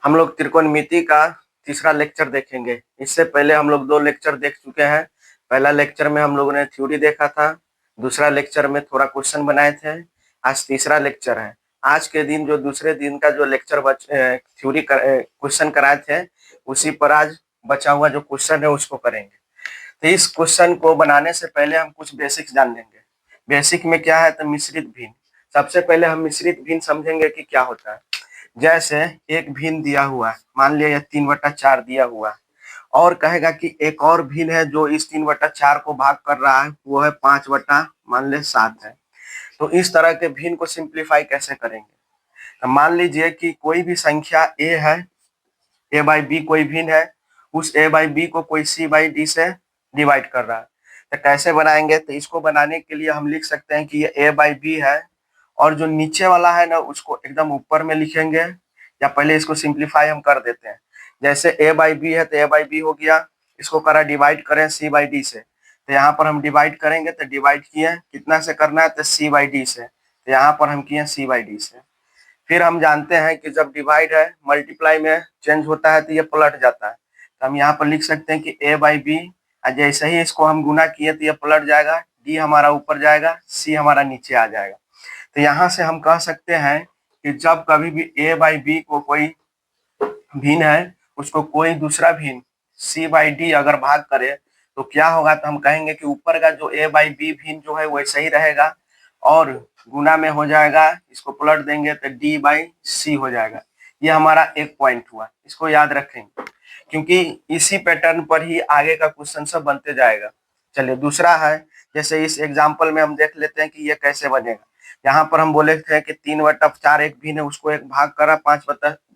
हम लोग त्रिकोणमिति का तीसरा लेक्चर देखेंगे। इससे पहले हम लोग 2 लेक्चर देख चुके हैं। पहला लेक्चर में हम लोगों ने थ्योरी देखा था, दूसरा लेक्चर में थोड़ा क्वेश्चन बनाए थे। आज तीसरा लेक्चर है। आज के दिन जो दूसरे दिन का जो लेक्चर थ्योरी क्वेश्चन कराए थे, उसी पर आज बचा हुआ जो क्वेश्चन है उसको करेंगे। तो इस क्वेश्चन को बनाने से पहले हम कुछ बेसिक्स जान लेंगे। बेसिक में क्या है, तो मिश्रित भिन्न। सबसे पहले हम मिश्रित भिन्न समझेंगे कि क्या होता है। जैसे एक भिन्न दिया हुआ है, मान लिया 3/4 दिया हुआ है, और कहेगा कि एक और भिन्न है जो इस 3/4 को भाग कर रहा है, वो है 5/7 है। तो इस तरह के भिन्न को सिंप्लीफाई कैसे करेंगे। तो मान लीजिए कि कोई भी संख्या a है, a बाई बी कोई भिन्न है, उस a बाई बी को कोई c बाई डी से डिवाइड कर रहा है। तो कैसे बनाएंगे, तो इसको बनाने के लिए हम लिख सकते हैं कि ये a बाई बी है, और जो नीचे वाला है ना उसको एकदम ऊपर में लिखेंगे, या पहले इसको सिंप्लीफाई हम कर देते हैं। जैसे a बाई बी है तो a बाई बी हो गया, इसको करा डिवाइड करें c बाई डी से, तो यहाँ पर हम डिवाइड करेंगे, तो डिवाइड किए कितना से करना है, तो c बाई डी से, तो यहाँ पर हम किए c बाई डी से। फिर हम जानते हैं कि जब डिवाइड है मल्टीप्लाई में चेंज होता है तो ये पलट जाता है, तो हम यहाँ पर लिख सकते हैं कि a बाई बी, जैसे ही इसको हम गुना किए तो ये पलट जाएगा, d हमारा ऊपर जाएगा, c हमारा नीचे आ जाएगा। तो यहाँ से हम कह सकते हैं कि जब कभी भी a बाई बी को कोई भिन्न है, उसको कोई दूसरा भिन्न c बाई डी अगर भाग करे तो क्या होगा, तो हम कहेंगे कि ऊपर का जो a बाई बी भिन्न जो है वैसा ही रहेगा, और गुना में हो जाएगा, इसको पलट देंगे तो d बाई सी हो जाएगा। ये हमारा एक पॉइंट हुआ, इसको याद रखेंगे क्योंकि इसी पैटर्न पर ही आगे का क्वेश्चन सब बनते जाएगा। चलिए दूसरा है, जैसे इस एग्जाम्पल में हम देख लेते हैं कि ये कैसे बनेगा। यहाँ पर हम बोले थे कि 3/4 एक भिन्न है, उसको एक भाग कर रहा,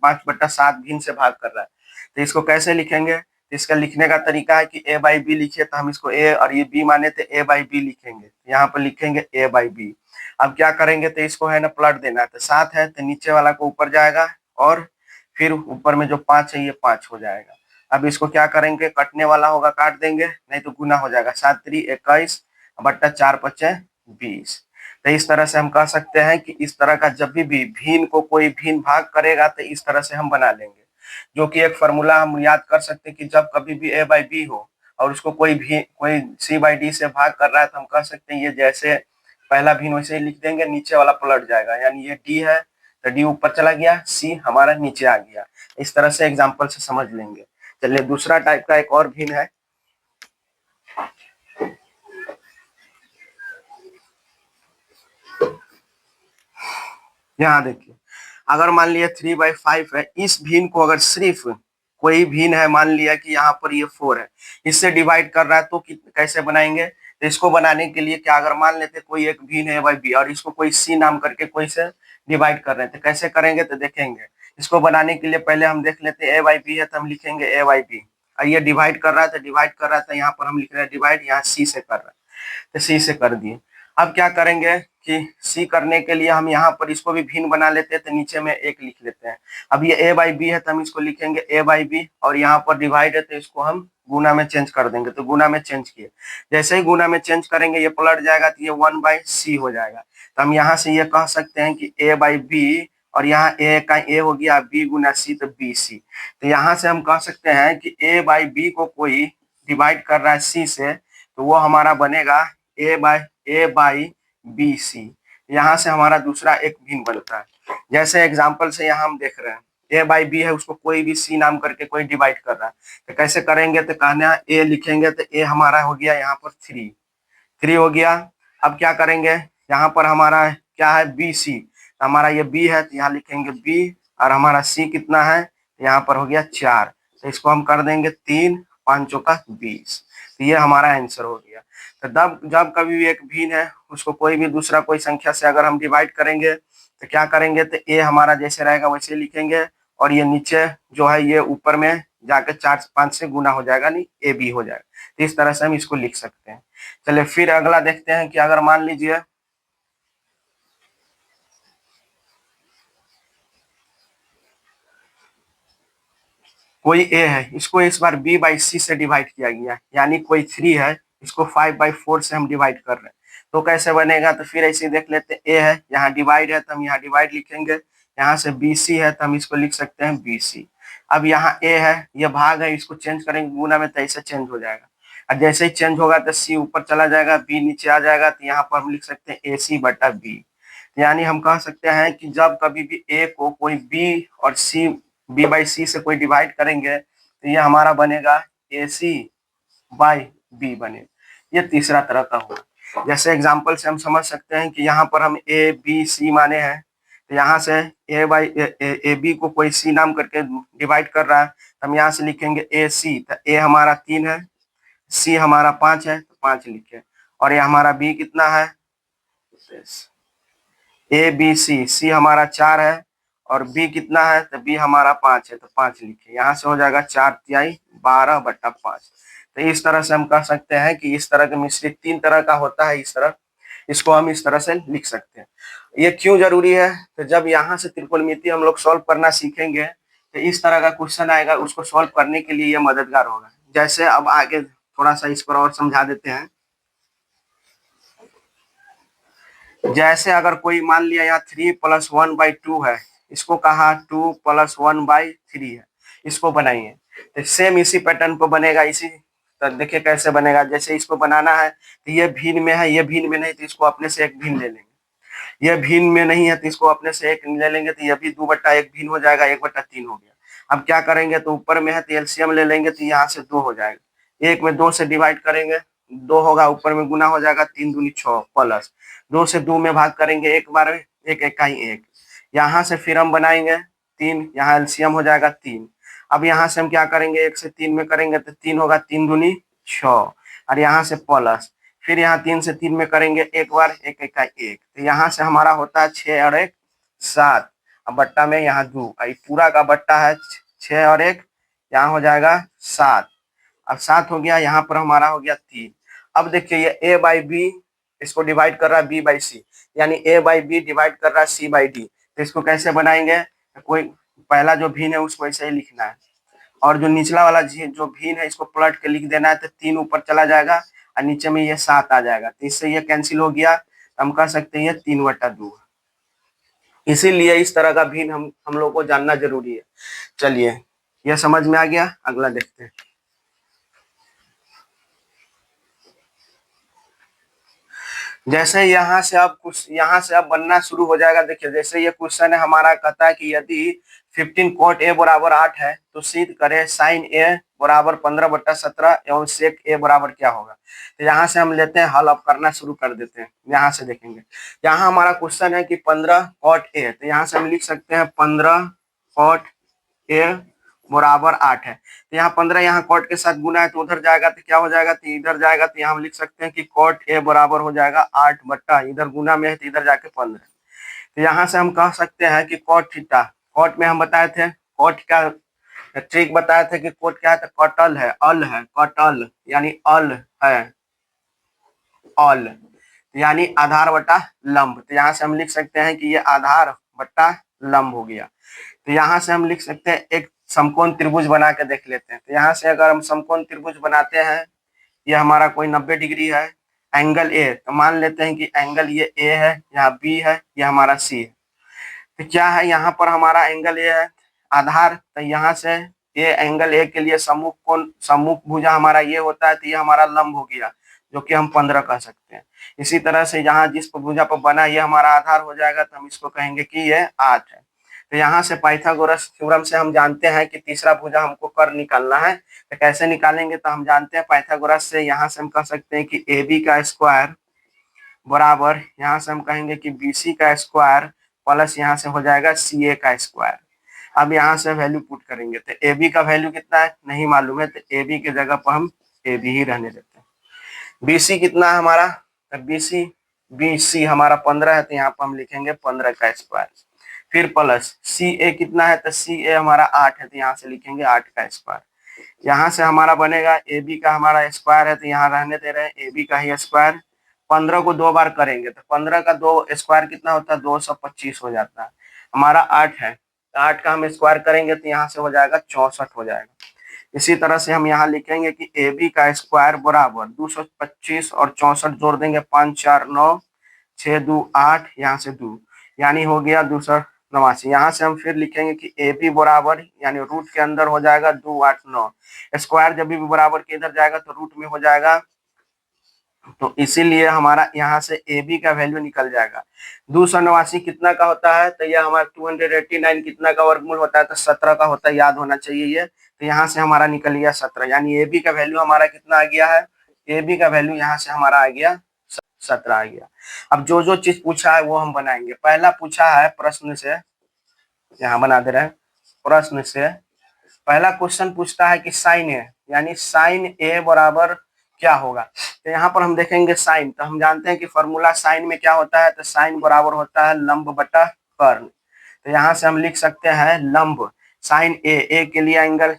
5/7 भिन्न से भाग कर रहा है। तो इसको कैसे लिखेंगे, तो इसका लिखने का तरीका है कि a बाई बी लिखिए, तो हम इसको a और ये b माने थे a बाई बी लिखेंगे, यहाँ पर लिखेंगे a बाई बी। अब क्या करेंगे, तो इसको है ना पलट देना है, तो 7 है तो नीचे वाला को ऊपर जाएगा, और फिर ऊपर में जो 5 है ये 5 हो जाएगा। अब इसको क्या करेंगे, कटने वाला होगा काट देंगे, नहीं तो गुना हो जाएगा, 7 3 21 बट्टा 4 5 20। तो इस तरह से हम कह सकते हैं कि इस तरह का जब भी भिन्न को कोई भिन्न भाग करेगा तो इस तरह से हम बना लेंगे, जो कि एक फॉर्मूला हम याद कर सकते हैं कि जब कभी भी a बाई बी हो और उसको कोई c बाई डी से भाग कर रहा है, तो हम कह सकते हैं ये जैसे पहला भिन्न वैसे ही लिख देंगे, नीचे वाला पलट जाएगा, यानी ये d है तो d ऊपर चला गया, c हमारा नीचे आ गया। इस तरह से एग्जाम्पल से समझ लेंगे। चलिए दूसरा टाइप का एक और भिन्न है। यहाँ देखिए, अगर मान लिया 3/5 है, इस भिन्न को अगर सिर्फ कोई भिन्न है, मान लिया कि यहाँ पर ये 4 है, इससे डिवाइड कर रहा है, तो कैसे बनाएंगे। तो इसको बनाने के लिए क्या, अगर मान लेते कोई एक भिन्न है बाई बी और इसको कोई सी नाम करके कोई से डिवाइड कर रहे हैं, तो कैसे करेंगे, तो देखेंगे। इसको बनाने के लिए पहले हम देख लेते हैं a बाई बी है तो हम लिखेंगे a बाई बी, और ये डिवाइड कर रहा है तो डिवाइड कर रहा है, तो यहाँ पर हम लिख रहे हैं डिवाइड, यहाँ सी से कर रहा है, तो सी से कर दिए। अब क्या करेंगे कि सी करने के लिए हम यहाँ पर इसको भी भिन्न बना लेते हैं, तो नीचे में एक लिख लेते हैं। अब ये a बाई बी है तो हम इसको लिखेंगे a बाई बी, और यहाँ पर डिवाइड है तो इसको हम गुना में चेंज कर देंगे, तो गुना में चेंज किए, जैसे ही गुना में चेंज करेंगे ये पलट जाएगा, तो ये 1/c हो जाएगा। तो हम यहाँ से ये कह सकते हैं कि a बाई बी, और यहाँ a का a हो गया, b गुना c तो bc। तो यहाँ से हम कह सकते हैं कि a बाई बी को कोई डिवाइड कर रहा है c से, तो वो हमारा बनेगा a बाई बी सी। यहाँ से हमारा दूसरा एक भिन्न बनता है। जैसे एग्जाम्पल से यहाँ हम देख रहे हैं a बाई बी है, उसको कोई भी c नाम करके कोई डिवाइड कर रहा है, तो कैसे करेंगे, तो कहना a लिखेंगे, तो a हमारा हो गया यहाँ पर 3 हो गया। अब क्या करेंगे, यहाँ पर हमारा क्या है बी सी, तो हमारा ये b है तो यहाँ लिखेंगे b, और हमारा c कितना है, यहाँ पर हो गया 4, तो इसको हम कर देंगे 3 5 का 20। तो ये हमारा आंसर हो गया। तो जब कभी भी एक भिन्न है उसको कोई भी दूसरा कोई संख्या से अगर हम डिवाइड करेंगे तो क्या करेंगे, तो a हमारा जैसे रहेगा वैसे लिखेंगे, और ये नीचे जो है ये ऊपर में जाकर 4 5 से गुना हो जाएगा, नहीं a b हो जाएगा। तो इस तरह से हम इसको लिख सकते हैं। चलिए फिर अगला देखते हैं कि अगर मान लीजिए कोई a है, इसको इस बार b बाई सी से डिवाइड किया गया, यानी कोई 3 है, इसको 5/4 से हम डिवाइड कर रहे हैं, तो कैसे बनेगा, तो फिर ऐसे देख लेते हैं। a है, यहाँ डिवाइड है तो हम यहाँ डिवाइड लिखेंगे, यहाँ से BC है तो हम इसको लिख सकते हैं BC। अब यहाँ A है, ये भाग है, इसको चेंज करेंगे गुना में तो ऐसे चेंज हो जाएगा। और जैसे ही चेंज होगा तो C ऊपर चला जाएगा, B नीचे आ जाएगा, तो यहाँ पर हम लिख सकते हैं AC/B। यानी हम कह सकते हैं कि जब कभी भी A को कोई B और C B/C से कोई डिवाइड करेंगे तो ये हमारा बनेगा AC/B बने। ये तीसरा तरह का होगा। जैसे एग्जांपल से हम समझ सकते हैं कि यहाँ पर हम ABC माने हैं, तो यहाँ से AB को कोई C नाम करके डिवाइड कर रहा है, तो हम यहाँ से लिखेंगे AC। तो A हमारा 3 है, C हमारा 5 है, तो 5 लिखे। और ये हमारा B कितना है, ABC, C हमारा 4 है और B कितना है, तो B हमारा 5 है, तो 5 लिखे। यहाँ से हो जाएगा 4/3 12/5। तो इस तरह से हम कह सकते हैं कि इस तरह के मिश्रित 3 तरह का होता है। इस तरह इसको हम इस तरह से लिख सकते हैं। ये क्यों जरूरी है, तो जब यहाँ से त्रिकोणमिति हम लोग सॉल्व करना सीखेंगे तो इस तरह का क्वेश्चन आएगा, उसको सॉल्व करने के लिए ये मददगार होगा। जैसे अब आगे थोड़ा सा इस पर और समझा देते हैं। जैसे अगर कोई मान लिया यहाँ 3 + 1/2 है, इसको कहा 2 + 1/3 है, इसको बनाइए। तो सेम इसी पैटर्न पर बनेगा। इसी तो देखिए कैसे बनेगा। जैसे इसको बनाना है तो ये भिन्न में है, ये भिन्न में नहीं, तो इसको अपने से एक भिन्न ले लेंगे। ये भिन्न में नहीं है तो इसको अपने से एक ले लेंगे, तो ये भी 2/1 भिन्न हो जाएगा, 1/3 हो गया। अब क्या करेंगे, तो ऊपर में है तो एलसीएम ले लेंगे, तो यहाँ से 2 हो जाएगा। 1 में 2 से डिवाइड करेंगे, 2 होगा, ऊपर में गुना हो जाएगा, 3 दूनी 6 प्लस 2 से 2 में भाग करेंगे एक बार में, 1 इकाई 1। यहाँ से फिर हम बनाएंगे 3, यहाँ एलसीएम हो जाएगा 3। अब यहाँ से हम क्या करेंगे, 1 से 3 में करेंगे तो 3 होगा, 3 दूनी 6। और यहाँ से प्लस, फिर यहाँ 3 से 3 में करेंगे एक बार, 1 इकाई 1। तो यहाँ से हमारा होता है 6 और 1 7। अब बट्टा में यहाँ 2, पूरा का बट्टा है 6 और 1, यहाँ हो जाएगा 7। अब 7 हो गया, यहाँ पर हमारा हो गया 3। अब देखिए ये A/B इसको डिवाइड कर रहा है B/C, यानी A/B डिवाइड कर रहा है C/D। तो इसको कैसे बनाएंगे, कोई पहला जो भिन्न है उसको ऐसे ही लिखना है, और जो निचला वाला जो भिन्न है इसको पलट के लिख देना है। तो 3 ऊपर चला जाएगा और नीचे में ये 7 आ जाएगा, तो इससे ये कैंसिल हो गया। हम कह सकते हैं ये 3/2। इसीलिए इस तरह का भिन्न हम लोग को जानना जरूरी है। चलिए यह समझ में आ गया, अगला देखते हैं। जैसे यहाँ से अब बनना शुरू हो जाएगा। देखिए जैसे ये क्वेश्चन है हमारा, कहता है कि यदि 15 cot A बराबर 8 है तो सिद्ध करें sin A बराबर 15/17 एवं sec A बराबर क्या होगा। तो यहाँ से हम लेते हैं हल, अब करना शुरू कर देते हैं। यहाँ से देखेंगे, यहाँ हमारा क्वेश्चन है कि 15 cot A, तो यहाँ से हम लिख सकते हैं 15 cot A बराबर 8 है। तो यहाँ 15 यहाँ कॉट के साथ गुना है तो उधर जाएगा तो क्या हो जाएगा, तो इधर जाएगा। तो यहाँ हम लिख सकते हैं कि कॉट A बराबर हो जाएगा 8 बट्टा, इधर गुना में है तो इधर जाके 15। तो यहाँ से हम कह सकते हैं कि कॉट थीटा, कॉट में हम बताए थे कॉट का ट्रिक बताए थे कि कॉट क्या है, तो कॉटल है, अल है, कॉटल यानी अल है, अल यानी आधार बटा लंब। तो यहाँ से हम लिख सकते हैं कि ये आधार बटा लंब हो गया। तो यहाँ से हम लिख सकते हैं एक समकोण त्रिभुज बना के देख लेते हैं। तो यहाँ से अगर हम समकोण त्रिभुज बनाते हैं, ये हमारा कोई 90 डिग्री है, एंगल ए, तो मान लेते हैं कि एंगल ये ए है, यहाँ बी है, ये हमारा सी है। तो क्या है, यहाँ पर हमारा एंगल ए है आधार, तो यहाँ से ये एंगल ए के लिए सम्मुख कोण, सम्मुख भुजा हमारा ये होता है, तो ये हमारा लंब हो गया, जो कि हम 15 कह सकते हैं। इसी तरह से यहाँ जिस भुजा पर बना ये हमारा आधार हो जाएगा, तो हम इसको कहेंगे कि ये 8 है। तो यहाँ से पाइथागोरस थ्योरम से हम जानते हैं कि तीसरा भुजा हमको कर निकालना है। तो कैसे निकालेंगे, तो हम जानते हैं पाइथागोरस से, यहाँ से हम कह सकते हैं कि AB का स्क्वायर बराबर, यहाँ से हम कहेंगे कि BC का स्क्वायर प्लस यहाँ से हो जाएगा CA का स्क्वायर। अब यहाँ से वैल्यू पुट करेंगे तो AB का वैल्यू कितना है नहीं मालूम है, तो AB की जगह पर हम AB ही रहने देते हैं। BC कितना है हमारा, तो BC हमारा 15 है, तो यहाँ पर हम लिखेंगे 15 का स्क्वायर। फिर प्लस CA कितना है, तो CA हमारा 8 है, तो यहाँ से लिखेंगे 8 का स्क्वायर। यहाँ से हमारा बनेगा AB का हमारा स्क्वायर है, तो यहाँ रहने दे रहे हैं AB का ही स्क्वायर। 15 को 2 बार करेंगे तो 15 का 2 स्क्वायर कितना होता है, 225 हो जाता है। हमारा 8 है, तो 8 का हम स्क्वायर करेंगे तो यहाँ से हो जाएगा 64 हो जाएगा। इसी तरह से हम यहाँ लिखेंगे कि AB का स्क्वायर बराबर 225 और 64 जोड़ देंगे, 5 4 9 6 2 8, यहाँ से 2, यानी हो गया 200 89। यहाँ से हम फिर लिखेंगे कि ए बी बराबर, यानी रूट के अंदर हो जाएगा 2 8 9, स्क्वायर जब भी बराबर के इधर जाएगा तो रूट में हो जाएगा, तो इसीलिए हमारा यहाँ से ए बी का वैल्यू निकल जाएगा। 289 कितना का होता है, तो यह हमारा 289 कितना का वर्गमूल होता है, तो 17 का होता है, याद होना चाहिए ये। तो यहाँ से हमारा निकल गया 17, यानी ए बी का वैल्यू हमारा कितना आ गया है, ए बी का वैल्यू यहाँ से हमारा आ गया 17 आ गया। अब जो जो चीज पूछा है वो हम बनाएंगे। पहला पूछा है प्रश्न से, यहाँ बना दे रहे हैं, प्रश्न से पहला क्वेश्चन पूछता है कि साइन ए, यानी साइन ए बराबर क्या होगा। तो यहाँ पर हम देखेंगे साइन, तो हम जानते हैं कि फॉर्मूला साइन में क्या होता है, तो साइन बराबर होता है लंब बटा कर्ण। तो यहाँ से हम लिख सकते हैं लंब साइन ए के लिए एंगल,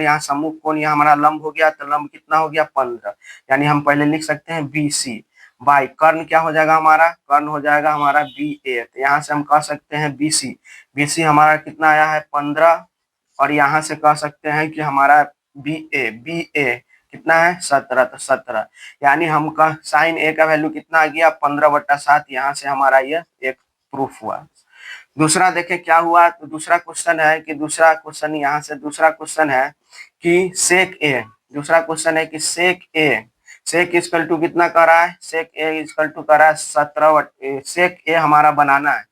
यहाँ सम्मुख कोण यहाँ हमारा लंब हो गया, तो लंब कितना हो गया 15, यानी हम पहले लिख सकते हैं बी सी बाई कर्ण क्या हो जाएगा हमारा, कर्ण हो जाएगा हमारा बी ए। तो यहाँ से हम कह सकते हैं बी सी हमारा कितना आया है 15, और यहाँ से कह सकते हैं कि हमारा बी ए कितना है 17, तो 17, यानी हम का साइन ए का वैल्यू कितना आ गया 15/7। यहाँ से हमारा ये एक प्रूफ हुआ। दूसरा देखें क्या हुआ, तो दूसरा क्वेश्चन है कि दूसरा क्वेश्चन है कि सेक ए, दूसरा क्वेश्चन है कि सेक इक्वल टू कितना कर रहा है, सेक ए इक्वल टू कर रहा है 17, सेक ए हमारा बनाना है,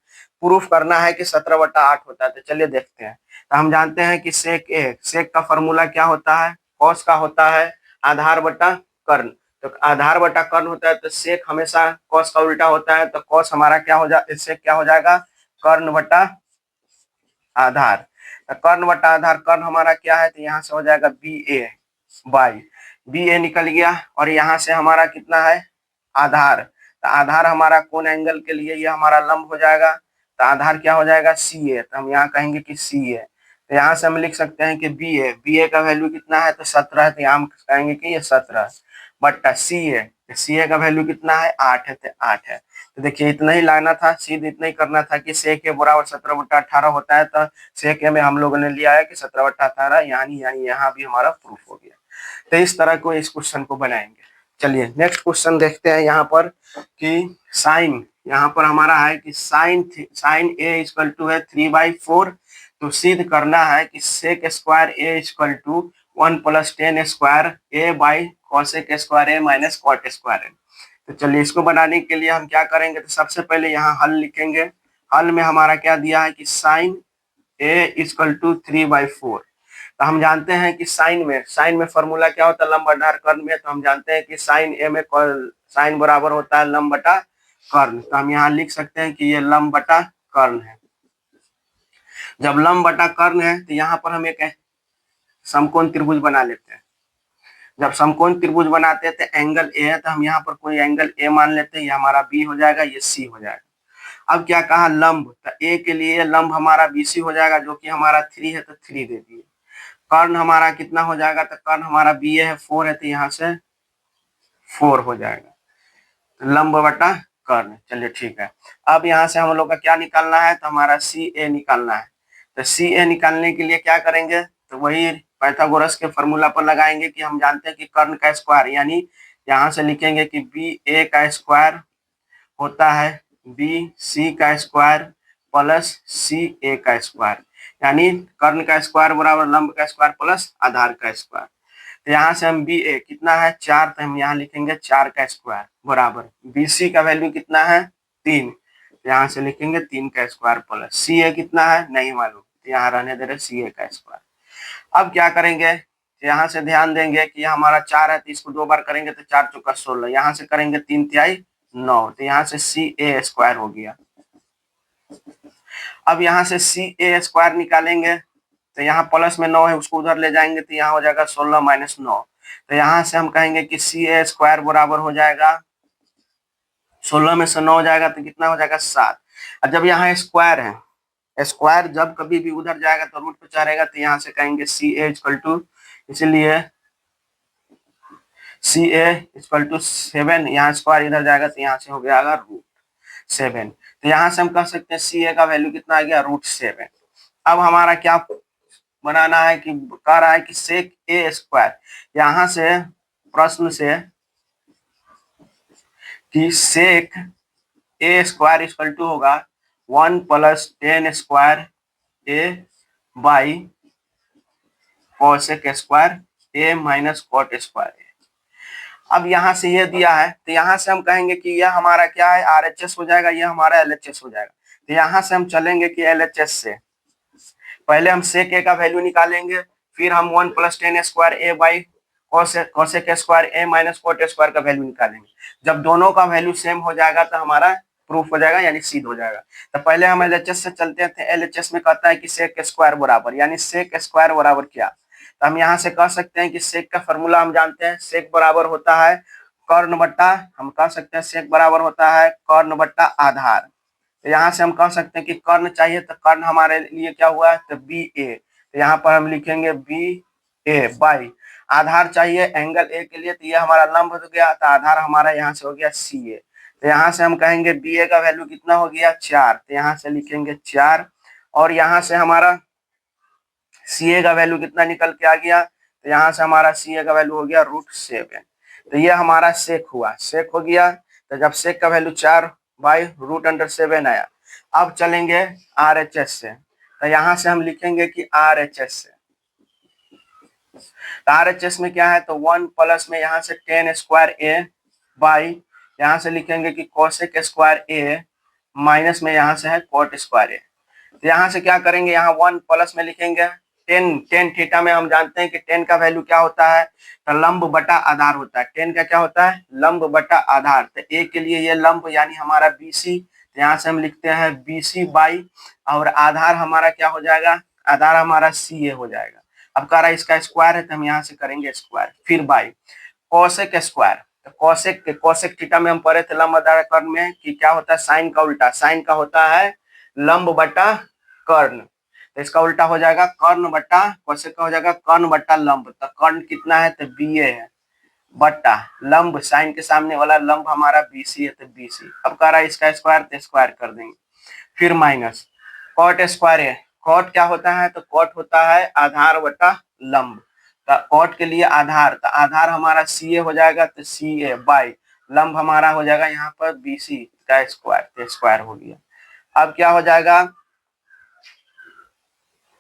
प्रूफ करना है कि 17/8 होता है। तो चलिए देखते हैं। तो हम जानते हैं कि सेक का फॉर्मूला क्या होता है, कॉस का होता है आधार बटा कर्ण। तो आधार बटा कर्ण होता है, तो सेक हमेशा कॉस का उल्टा होता है, तो कॉस हमारा क्या हो जाए, सेक क्या हो जाएगा कर्ण बटा आधार। तो कर्ण बटा आधार, कर्ण हमारा क्या है, तो यहाँ से हो जाएगा बी ए बाई बी ए निकल गया, और यहाँ से हमारा कितना है आधार, तो आधार हमारा कौन एंगल के लिए, ये हमारा लंब हो जाएगा, तो आधार क्या हो जाएगा सी ए, तो हम यहाँ कहेंगे कि सी ए। तो यहाँ से हम लिख सकते हैं कि बी ए का वैल्यू कितना है, तो 17 है, तो यहाँ हम कहेंगे कि ये 17 बट्टा सी ए का वैल्यू कितना है 8 है, तो 8 है। तो देखिए इतना ही लाना था, सीधे इतना ही करना था कि सेक ए बराबर 17/18 होता है, तो सेक ए में हम लोगों ने लिया है कि 17/18, यानी यहाँ भी हमारा प्रूफ हो गया। तो इस तरह को इस क्वेश्चन को बनाएंगे। चलिए नेक्स्ट क्वेश्चन देखते हैं यहाँ पर कि साइन, यहाँ पर हमारा है कि साइन ए इक्वल टू है 3/4, तो सिद्ध करना है कि sec square A equal to 1 + tan square A by cosec square A minus cot square A. तो चलिए इसको बनाने के लिए हम क्या करेंगे, तो सबसे पहले यहाँ हल लिखेंगे। हल में हमारा क्या दिया है कि साइन ए इक्वल टू 3/4। तो हम जानते हैं कि साइन में फॉर्मूला क्या होता है लंब आधार कर्ण में, तो हम जानते हैं कि साइन ए में साइन बराबर होता है लंब बटा कर्ण। तो हम यहाँ लिख सकते हैं कि ये लंब बटा कर्ण है। जब लंब बटा कर्ण है तो यहाँ पर हम एक समकोण त्रिभुज बना लेते हैं। जब समकोण त्रिभुज बनाते हैं तो एंगल ए है, तो हम यहाँ पर कोई एंगल ए मान लेते हैं, ये हमारा बी हो जाएगा, ये सी हो जाएगा। अब क्या कहा लंब, तो ए के लिए लंब हमारा बी सी हो जाएगा, जो कि हमारा 3 है, तो 3 दे दिए। कर्ण हमारा कितना हो जाएगा, तो कर्ण हमारा बी ए है 4 है, तो यहाँ से 4 हो जाएगा लंब बटा कर्ण। चलिए ठीक है। अब यहाँ से हम लोग का क्या निकालना है, तो हमारा सी ए निकालना है। तो सी ए निकालने के लिए क्या करेंगे, तो वही पाइथागोरस के फॉर्मूला पर लगाएंगे कि हम जानते हैं कि कर्ण का स्क्वायर, यानी यहाँ से लिखेंगे कि बी ए का स्क्वायर होता है बी सी का स्क्वायर प्लस सी ए का स्क्वायर, यानी कर्ण का स्क्वायर बराबर लंब का स्क्वायर प्लस आधार का स्क्वायर। तो यहाँ से हम बी ए कितना है 4, तो हम यहाँ लिखेंगे 4 का स्क्वायर बराबर बी सी का वैल्यू कितना है 3, तो यहाँ से लिखेंगे 3 का स्क्वायर प्लस सी ए कितना है नहीं मालूम, तो यहाँ रहने दे रहे सी ए का स्क्वायर। अब क्या करेंगे, यहाँ से ध्यान देंगे कि हमारा 4 है, तो इसको 2 बार करेंगे तो 4 चौका 16, यहाँ से करेंगे 3 तिहाई 9, तो यहाँ से सी ए स्क्वायर हो गया। अब यहाँ से सी ए स्क्वायर निकालेंगे, तो यहाँ प्लस में 9 है, उसको उधर ले जाएंगे, तो यहाँ हो जाएगा 16 - 9, तो यहाँ से हम कहेंगे कि सी ए स्क्वायर बराबर हो जाएगा 16 में से 9 हो जाएगा, तो कितना हो जाएगा 7। और जब यहाँ स्क्वायर है, स्क्वायर जब कभी भी उधर जाएगा तो रूट पे चढ़ेगा, तो यहाँ से कहेंगे सी ए इक्वल टू, इसलिए सी ए इक्वल टू 7, यहाँ स्क्वायर इधर जाएगा तो यहाँ से हो गया √7। तो यहाँ से हम कह सकते हैं सी ए का वैल्यू कितना आ गया √7। अब हमारा क्या बनाना है कि कह रहा है कि सेक ए स्क्वायर, यहाँ से प्रश्न से कि sec A square equal to होगा 1 plus ten square A by cosec square A minus cot square A. अब यहाँ से ये दिया है तो यहाँ से हम कहेंगे कि यह हमारा क्या है, आरएचएस हो जाएगा, यह हमारा एलएचएस हो जाएगा। तो यहाँ से हम चलेंगे कि एलएचएस से पहले हम सेक ए का वैल्यू निकालेंगे, फिर हम 1 plus ten square A by cosec square A minus cot square का वैल्यू निकालेंगे। जब दोनों का वैल्यू सेम हो जाएगा तो हमारा प्रूफ हो जाएगा, यानी सिद्ध हो जाएगा। तो पहले हम एलएचएस से चलते थे। एलएचएस में कहता है कि सेक स्क्वायर बराबर, यानी सेक स्क्वायर बराबर क्या, तो हम यहाँ से कह सकते हैं कि सेक का फॉर्मूला हम जानते हैं। सेक बराबर होता है कर्ण बट्टा, हम कह सकते हैं सेक बराबर होता है कर्ण बट्टा आधार। तो यहाँ से हम कह सकते हैं कि कर्ण चाहिए तो कर्ण हमारे लिए क्या हुआ है, तो बी ए। तो यहाँ पर हम लिखेंगे बी ए बाई आधार चाहिए एंगल ए के लिए, तो ये हमारा लंब हो गया, तो आधार हमारा यहाँ से हो गया सी ए। तो यहाँ से हम कहेंगे बी ए का वैल्यू कितना हो गया, 4। तो यहाँ से लिखेंगे 4 और यहाँ से हमारा सी ए का वैल्यू कितना निकल के आ गया, तो यहाँ से हमारा सी ए का वैल्यू हो गया √7। तो ये हमारा सेक हुआ, सेक हो गया। तो जब सेक का वैल्यू 4 बाई √7 आया, अब चलेंगे आरएचएस से। तो यहाँ से हम लिखेंगे कि आरएचएस से, तो आरएचएस में क्या है, तो 1 प्लस में यहाँ से टेन स्क्वायर ए बाई यहाँ से लिखेंगे कि कोसेक स्क्वायर ए माइनस में यहाँ से है कोट स्क्वायर ए। तो यहाँ से क्या करेंगे, यहाँ 1 प्लस में लिखेंगे टेन थीटा में हम जानते हैं कि टेन का वैल्यू क्या होता है, तो लंब बटा आधार होता है। टेन का क्या होता है, लंब बटा आधार। तो ए के लिए ये लंब यानी हमारा बीसी, तो यहाँ से हम लिखते हैं बीसी बाई और आधार हमारा क्या हो जाएगा, आधार हमारा सी ए हो जाएगा। अब कह रहा है इसका स्क्वायर है तो हम यहाँ से करेंगे स्क्वायर, फिर बाई कोसेक स्क्वायर। तो कोसेक थीटा में हम पढ़े थे लंब आधार कर्ण में कि क्या होता है, साइन का उल्टा, साइन का होता है लंब बटा कर्ण। तो इसका उल्टा हो जाएगा कर्ण बट्टा कोसेक का हो जाएगा कर्ण बट्टा लंब। तो कर्ण कितना है, तो बी ए है बट्टा लंब, साइन के सामने वाला लंब हमारा बीसी है तो बीसी। अब कह रहा है इसका स्क्वायर, तो स्क्वायर कर देंगे, फिर माइनस कॉट स्क्वायर है। कॉट क्या होता है, तो कॉट होता है आधार बटा लंब। तो कॉट के लिए आधार, तो आधार हमारा सी ए हो जाएगा, तो सी ए बाई लंब हमारा हो जाएगा यहाँ पर बीसी का स्क्वायर, तो स्क्वायर हो गया। अब क्या हो जाएगा,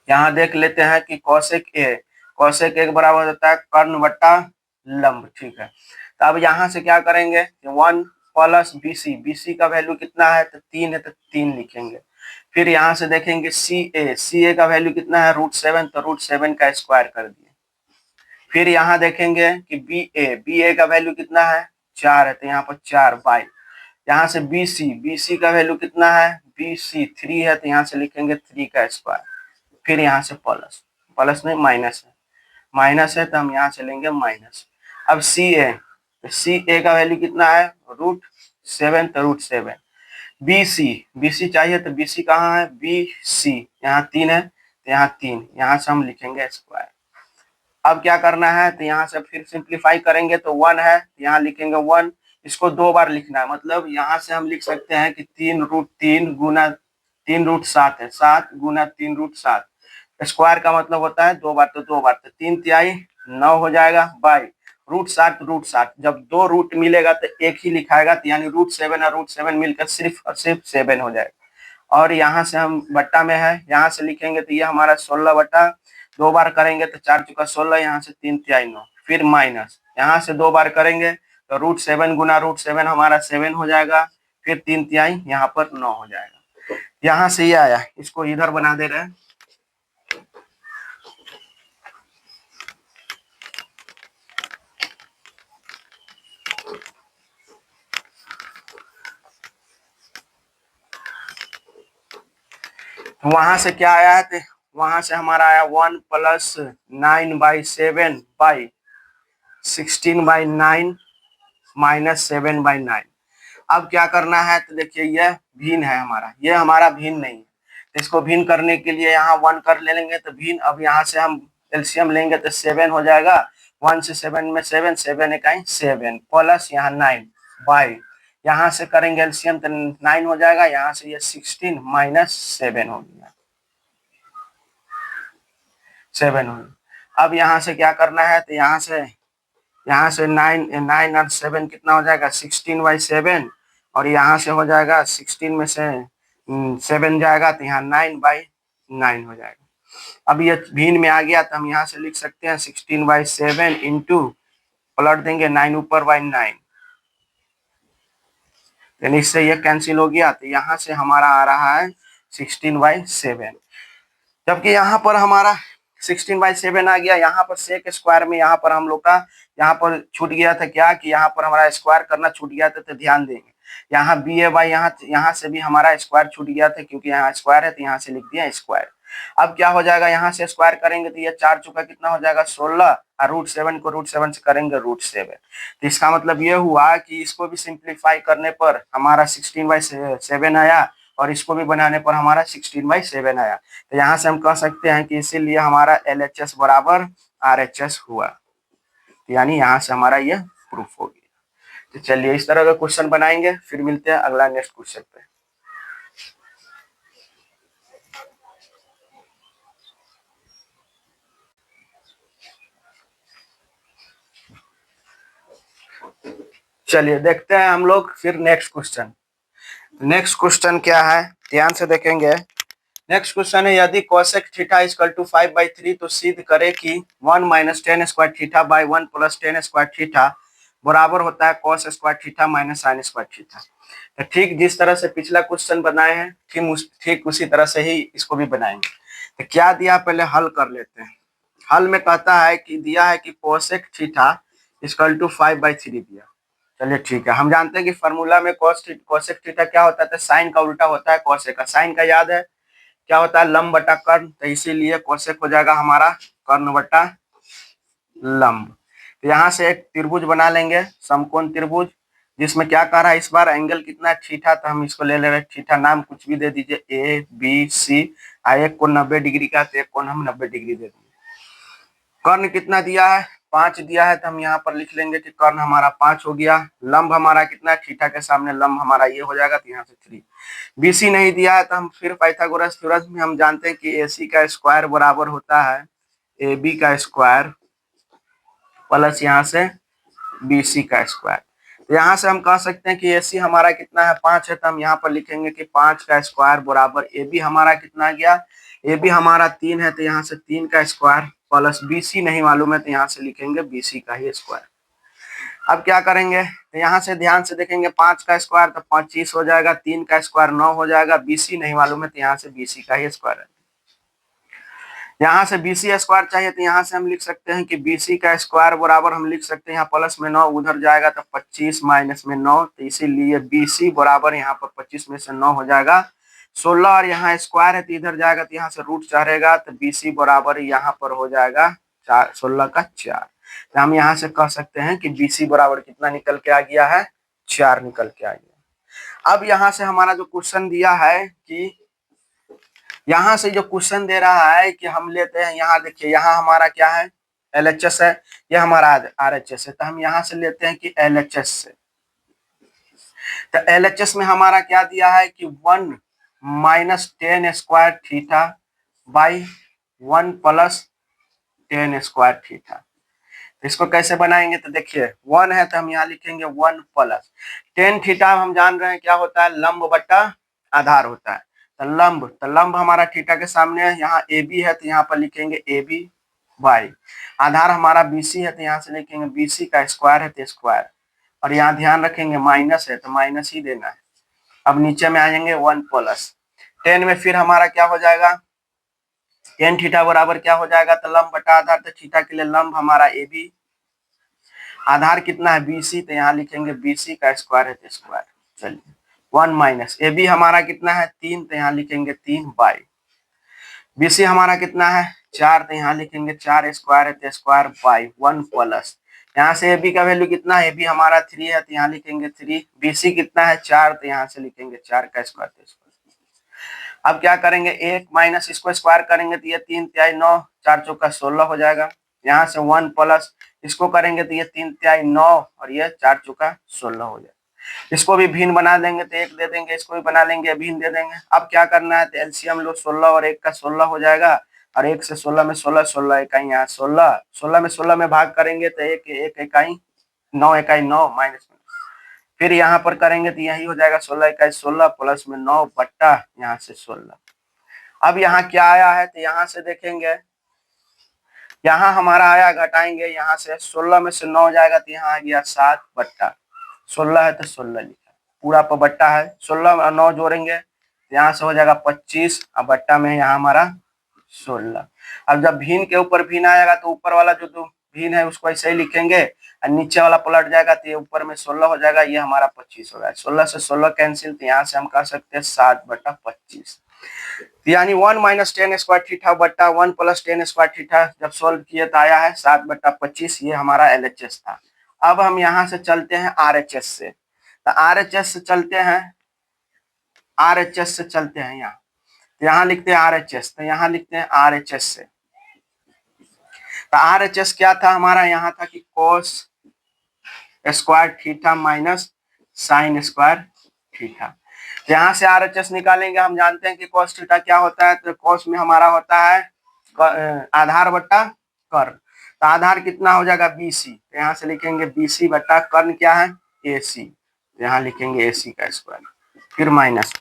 यहाँ देख लेते हैं कि कोसेक ए बराबर होता है कर्ण बट्टा लंब, ठीक है। तो अब यहाँ से क्या करेंगे, 1 प्लस बीसी का वैल्यू कितना है, तो 3 है, तो 3 लिखेंगे। फिर यहाँ से देखेंगे सी ए का वैल्यू कितना है, √7, तो √7 का स्क्वायर कर दिए। फिर यहाँ देखेंगे कि बी ए का वैल्यू कितना है, 4 है, तो यहाँ पर 4 बाई यहाँ से बीसी का वैल्यू कितना है, बीसी 3 है, तो यहाँ से लिखेंगे 3 का स्क्वायर। फिर यहाँ से प्लस नहीं माइनस है, तो हम यहाँ से लेंगे माइनस। अब सी ए का वैल्यू कितना है, √7, तो √7। बीसी चाहिए, तो बीसी कहाँ है, बीसी यहाँ 3 है, तो यहाँ 3, यहाँ से हम लिखेंगे स्क्वायर। अब क्या करना है, तो यहाँ से फिर सिंप्लीफाई करेंगे तो 1 है, यहाँ लिखेंगे 1। इसको 2 बार लिखना है, मतलब यहाँ से हम लिख सकते हैं कि 3√3 गुना 3√7 है, 7 गुना 3√7। स्क्वायर का मतलब होता है 2 बार, तो 2 बार, तो 3 तिहाई 9 हो जाएगा बाई √7। जब 2 रूट मिलेगा तो एक ही लिखाएगा, तो यानी √7 और √7 मिलकर सिर्फ और सिर्फ 7 हो जाएगा। और यहाँ से हम बट्टा में है, यहाँ से लिखेंगे तो ये हमारा 16 बट्टा 2 बार करेंगे तो 4 चुका 16, यहाँ से 3 तिहाई 9, फिर माइनस यहाँ से 2 बार करेंगे तो √7 गुना √7 हमारा 7 हो जाएगा, फिर 3 तिहाई यहाँ पर 9 हो जाएगा। यहाँ से ये आया, इसको इधर बना दे रहे हैं। वहां से क्या आया है, वहां से हमारा आया 1 प्लस 9/7 बाई 16/9 माइनस 7/9। अब क्या करना है, तो देखिए यह भिन्न है हमारा, ये हमारा भिन्न नहीं है, तो इसको भिन्न करने के लिए यहाँ 1 कर ले लेंगे तो भिन्न। अब यहाँ से हम एलसीएम लेंगे तो 7 हो जाएगा, 1 से 7 में 7, 7 इकाई 7 प्लस यहाँ 9 बाई यहाँ से करेंगे एलसीएम तो 9 हो जाएगा, यहाँ से ये 16 माइनस 7 हो गया, 7 हो गया। अब यहाँ से क्या करना है, तो यहाँ से 9 और 7 कितना हो जाएगा, 16/7, और यहाँ से हो जाएगा 16 में से 7 जाएगा तो यहाँ 9/9 हो जाएगा। अब ये भिन्न में आ गया तो हम यहाँ से लिख सकते हैं 16/7 इंटू पलट देंगे 9 ऊपर बाई 9, यानी इससे ये कैंसिल हो गया तो यहाँ से हमारा आ रहा है 16/7। जबकि यहाँ पर हमारा 16/7 आ गया, यहाँ पर सेक स्क्वायर में यहाँ पर हम लोग का यहाँ पर छूट गया था क्या कि यहाँ पर हमारा स्क्वायर करना छूट गया था, तो ध्यान देंगे यहाँ बी ए बाई यहाँ से भी हमारा स्क्वायर छूट गया था, क्योंकि यहाँ स्क्वायर है तो यहाँ से लिख दिया स्क्वायर। अब क्या हो जाएगा, यहाँ से स्क्वायर करेंगे तो ये 4 चुका कितना हो जाएगा 16, और √7 को √7 से करेंगे √7। तो इसका मतलब ये हुआ कि इसको भी सिंप्लीफाई करने पर हमारा 16/7 आया और इसको भी बनाने पर हमारा 16/7 आया। तो यहाँ से हम कह सकते हैं कि इसीलिए हमारा LHS बराबर RHS हुआ, यानी यहाँ से हमारा ये प्रूफ हो गया। तो चलिए इस तरह का क्वेश्चन बनाएंगे, फिर मिलते हैं अगला नेक्स्ट क्वेश्चन पे। चलिए देखते हैं हम लोग फिर नेक्स्ट क्वेश्चन। नेक्स्ट क्वेश्चन क्या है, ध्यान से देखेंगे। नेक्स्ट क्वेश्चन है, यदि कोसेक थीटा इक्वल टू 5/3 तो सिद्ध करे कि 1 minus ten square theta by 1 plus ten square theta बराबर होता है cos square theta minus sine square theta. तो ठीक जिस तरह से पिछला क्वेश्चन बनाए हैं ठीक उसी तरह से ही इसको भी बनाएंगे। तो क्या दिया पहले हल कर लेते हैं। हल में कहता है कि दिया है कि कोसेक थीटा इक्वल टू 5/3 दिया। चलिए ठीक है, हम जानते हैं कि फॉर्मूला में कोसेक थीटा क्या होता है, साइन का उल्टा होता है कोसेक का। साइन का याद है क्या होता है, लंब बटा कर्ण, तो इसीलिए कोसेक हो जाएगा हमारा कर्ण बटा लंब। तो यहाँ से एक त्रिभुज बना लेंगे, समकोण त्रिभुज, जिसमें क्या कह रहा है इस बार एंगल कितना है थीटा, तो हम इसको ले ले रहे हैं थीटा, नाम कुछ भी दे दीजिए ABC। एक कोण 90 डिग्री का तो एक कोण हम 90 डिग्री दे देंगे। कर्ण कितना दिया है 5 दिया है, तो हम यहाँ पर लिख लेंगे कि कर्ण हमारा 5 हो गया। लंब हमारा कितना है थीटा के सामने लंब हमारा ये हो जाएगा, तो यहाँ से 3। BC नहीं दिया है तो हम फिर पाइथागोरस थ्योरम में हम जानते हैं कि AC का स्क्वायर बराबर होता है AB का स्क्वायर प्लस यहाँ से BC का स्क्वायर। तो यहाँ से हम कह सकते हैं कि AC हमारा कितना है 5 है, तो हम यहाँ पर लिखेंगे कि 5 का स्क्वायर बराबर AB हमारा कितना गया, AB हमारा 3 है, तो यहाँ से 3 का स्क्वायर प्लस BC नहीं मालूम है, तो यहाँ से लिखेंगे BC का ही स्क्वायर। अब क्या करेंगे, तो यहाँ से ध्यान से देखेंगे 5 का स्क्वायर तो 25 हो जाएगा, 3 का स्क्वायर 9 हो जाएगा, BC नहीं मालूम है, तो यहाँ से BC का ही स्क्वायर है। यहाँ से BC स्क्वायर चाहिए तो यहाँ से हम लिख सकते हैं कि BC का स्क्वायर बराबर हम लिख सकते हैं यहाँ प्लस में 9 उधर जाएगा तो 25 माइनस में 9, तो इसीलिए BC बराबर यहाँ पर 25 में से 9 हो जाएगा 16, और यहाँ स्क्वायर है तो इधर जाएगा तो यहाँ से रूट चढ़ेगा, तो BC बराबर यहाँ पर हो जाएगा 16 का 4। तो हम यहाँ से कह सकते हैं कि BC बराबर कितना निकल के आ गया है 4 निकल के आ गया। अब यहाँ से हमारा जो क्वेश्चन दिया है कि यहाँ से जो क्वेश्चन दे रहा है कि हम लेते हैं, यहाँ देखिए यहाँ हमारा क्या है LHS है, यह हमारा RHS है, तो हम यहाँ से लेते हैं कि LHS से। तो LHS में हमारा क्या दिया है कि 1 minus ten square theta by 1 plus ten square theta. तो इसको कैसे बनाएंगे, तो देखिए 1 है तो हम यहाँ लिखेंगे 1 प्लस टेन थीटा, हम जान रहे हैं क्या होता है लंब बट्टा आधार होता है, तो लंब हमारा थीटा के सामने है, यहाँ AB है तो यहाँ पर लिखेंगे AB बाई आधार हमारा BC है तो यहाँ से लिखेंगे BC का स्क्वायर है तो स्क्वायर, और यहाँ ध्यान रखेंगे माइनस है तो माइनस ही देना है। अब नीचे में आएंगे 1 प्लस 10 में फिर हमारा क्या हो जाएगा टेन थीटा बराबर क्या हो जाएगा, तो लंब बटा आधार, तो थीटा के लिए लंब हमारा AB, आधार कितना है BC, तो यहाँ लिखेंगे BC का स्क्वायर है तो स्क्वायर। चलिए 1 माइनस AB हमारा कितना है 3, तो यहाँ लिखेंगे 3 बाई BC हमारा कितना है 4, तो यहाँ लिखेंगे 4 स्क्वायर है तो स्क्वायर बाई 1 प्लस यहाँ से AB का वैल्यू कितना है, AB हमारा 3 है तो यहाँ लिखेंगे 3, BC कितना है 4, तो यहाँ से लिखेंगे 4 का स्क्वायर तो स्क्वायर। अब क्या करेंगे 1 माइनस इसको स्क्वायर करेंगे तो ये 3 तिहाई 9, 4 चौका 16 हो जाएगा। यहाँ से 1 प्लस इसको करेंगे तो ये 3 तिहाई 9 और ये 4 चौका 16 हो जाएगा। इसको भी भिन्न बना देंगे तो 1 दे देंगे, इसको भी बना लेंगे भिन्न दे देंगे। अब क्या करना है, तो एलसीएम लो 16 और 1 का 16 हो जाएगा, और 1 से 16 में 16, 16 इकाई यहाँ 16, 16 में 16 में भाग करेंगे तो 1 1 इकाई 9 इकाई 9 माइनस में, फिर यहाँ पर करेंगे तो यही हो जाएगा 16 21 16 प्लस में 9 बट्टा यहाँ से 16। अब यहाँ क्या आया है तो यहाँ से देखेंगे, यहाँ हमारा आया, घटाएंगे यहाँ से 16 में से 9 जाएगा तो यहाँ आ गया 7 बट्टा 16 है तो 16 लिखा, पूरा पर बट्टा है, 16 और 9 जोड़ेंगे तो यहाँ से हो जाएगा 25 और बट्टा में यहाँ हमारा 16। अब जब भिन्न के ऊपर भिन्न आएगा तो ऊपर वाला जो भिन्न है उसको ऐसे ही लिखेंगे और नीचे वाला पलट जाएगा तो ये ऊपर में 16 हो जाएगा, ये हमारा 25 हो गया। 16 से 16 कैंसिल, तो यहाँ से हम कह सकते हैं 7 बट्टा 25, यानी 1 माइनस 10 स्क्वायर थीटा बट्टा 1 प्लस 10 स्क्वायर थीटा जब सोल्व किए तो आया है 7 बट्टा 25। ये हमारा LHS था। अब हम यहाँ से चलते हैं RHS से, तो RHS से चलते हैं, RHS से चलते हैं यहाँ, तो यहाँ लिखते हैं RHS, तो यहाँ लिखते हैं RHS से। तो RHS क्या था हमारा, यहाँ था कि cos square theta minus sine square theta. यहाँ से RHS निकालेंगे, हम जानते हैं कि cos थीटा क्या होता है, तो cos में हमारा होता है आधार बट्टा कर्ण, तो आधार कितना हो जाएगा BC, तो यहाँ से लिखेंगे BC बट्टा कर्ण क्या है AC, तो यहाँ लिखेंगे AC का स्क्वायर, फिर माइनस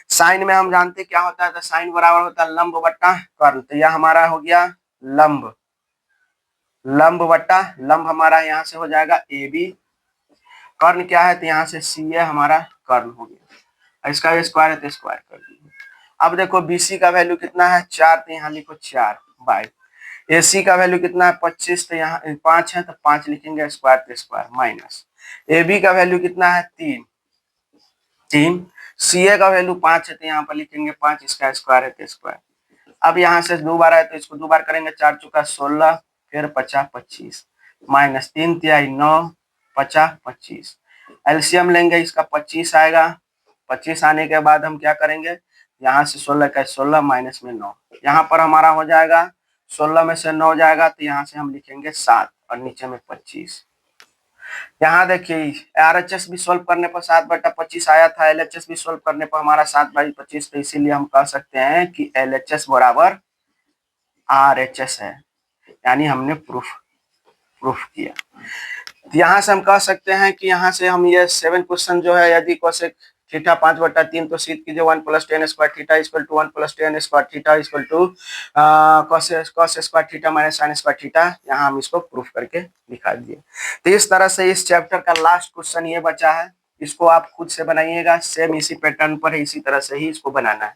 साइन में हम जानते क्या होता है, तो साइन बराबर होता है लंब बट्टा कर्ण, तो यह हमारा हो गया लंब, लंब बट्टा लंब हमारा यहाँ से हो जाएगा AB, कर्ण क्या है तो यहाँ से CA हमारा कर्ण हो गया, इसका स्क्वायर है तो स्क्वायर कर दीजिए। अब देखो BC का वैल्यू कितना है 4, तो यहाँ लिखो 4 बाय, AC का वैल्यू कितना है 25, तो यहाँ 5 है तो 5 लिखेंगे, स्क्वायर तो स्क्वायर, माइनस AB का वैल्यू कितना है 3, CA का वैल्यू 5 है तो यहाँ पर लिखेंगे 5, इसका स्क्वायर है तो स्क्वायर। अब यहाँ से 2 बार है तो इसको 2 बार करेंगे, 4 चुका 16, फिर 50 25, माइनस 3 तिहाई 9 50 25, एलसीएम लेंगे इसका 25 आएगा। 25 आने के बाद हम क्या करेंगे, यहाँ से 16 का 16 माइनस में 9, यहाँ पर हमारा हो जाएगा 16 में से 9 जाएगा तो यहाँ से हम लिखेंगे 7 और नीचे में 25। यहाँ देखिए RHS भी सोल्व करने पर 7 बटा 25 आया था, LHS भी सोल्व करने पर हमारा 7 बाई 25, तो इसीलिए हम कह सकते हैं कि LHS बराबर RHS है, यानी हमने प्रूफ किया। तो यहाँ से हम कह सकते हैं कि यहाँ से हम ये 7 क्वेश्चन जो है, यदि कोसेक थीटा 5 बटा 3 तो सीध कीजिए 1 plus 10 square theta equal to 1 plus 10 square theta equal to cos square theta minus sine square theta, यहाँ हम इसको प्रूफ करके दिखा दिए। तो इस तरह से इस चैप्टर का लास्ट क्वेश्चन ये बचा है, इसको आप खुद से बनाइएगा, सेम इसी पैटर्न पर है, इसी तरह से ही इसको बनाना है।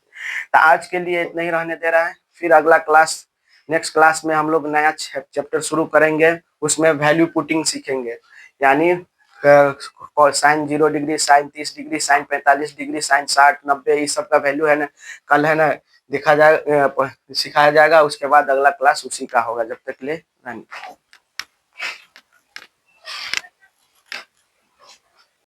तो आज के लिए इतना ही रहने दे रहा है, फिर अगला क्लास नेक्स्ट क्लास में हम लोग नया चैप्टर शुरू करेंगे, उसमें वैल्यू पुटिंग सीखेंगे, यानी sine 0 degree, sine 30 degree, sine 45 degree, sine 60 90 इस सब का वैल्यू है ना, कल है ना दिखा जाएगा, सिखाया जाएगा। उसके बाद अगला क्लास उसी का होगा। जब तक ले धन्यवाद।